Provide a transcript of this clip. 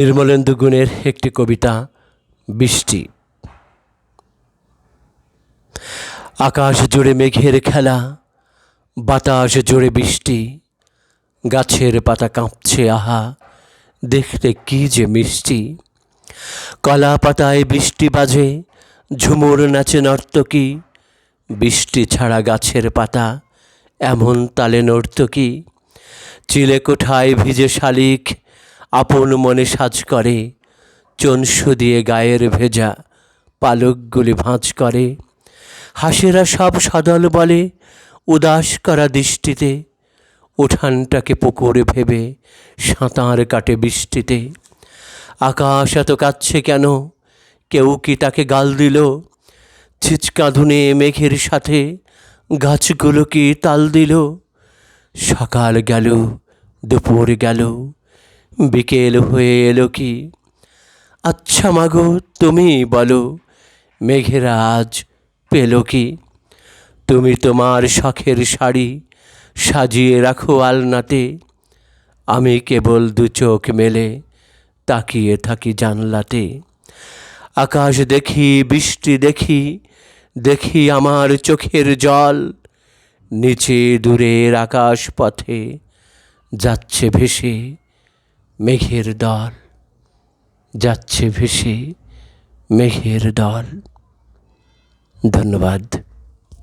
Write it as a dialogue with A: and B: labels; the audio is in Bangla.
A: নির্মলেন্দু গুণের একটি কবিতা বৃষ্টি। আকাশ জুড়ে মেঘের খেলা, বাতাস জুড়ে বৃষ্টি, গাছের পাতা কাঁপছে আহা, দেখতে কি যে মিষ্টি। কলা পাতায় বৃষ্টি বাজে, ঝুমুর নাচে নর্তকী, বৃষ্টি ছাড়া গাছের পাতা এমন তালে নর্তকী। চিলেকোঠায় ভিজে শালিক আপন মনে সাজ করে, চনসু দিয়ে গায়ের ভেজা পালকগুলি ভাঁজ করে। হাঁসেরা সব সদল বলে উদাস করা দৃষ্টিতে, উঠানটাকে পুকুর ভেবে সাঁতার কাটে বৃষ্টিতে। আকাশ এত কাঁদছে কেন, কেউ কি তাকে গাল দিল? ছিচকাঁধুনে মেঘের সাথে গাছগুলো কি তাল দিল? সকাল গেল, দুপুর গেল, বিকেল হয়ে এলো কি? আচ্ছা মাগো তুমি বলো, মেঘেরা আজ পেল কি? তুমি তোমার শখের শাড়ি সাজিয়ে রাখো আলনাতে, আমি কেবল দু চোখ মেলে তাকিয়ে থাকি জানলাতে। আকাশ দেখি, বৃষ্টি দেখি, দেখি আমার চোখের জল, নিচে দূরের আকাশ পথে যাচ্ছে ভেসে মেঘের দল, যাচ্ছে ভেসে মেঘের দল। ধন্যবাদ।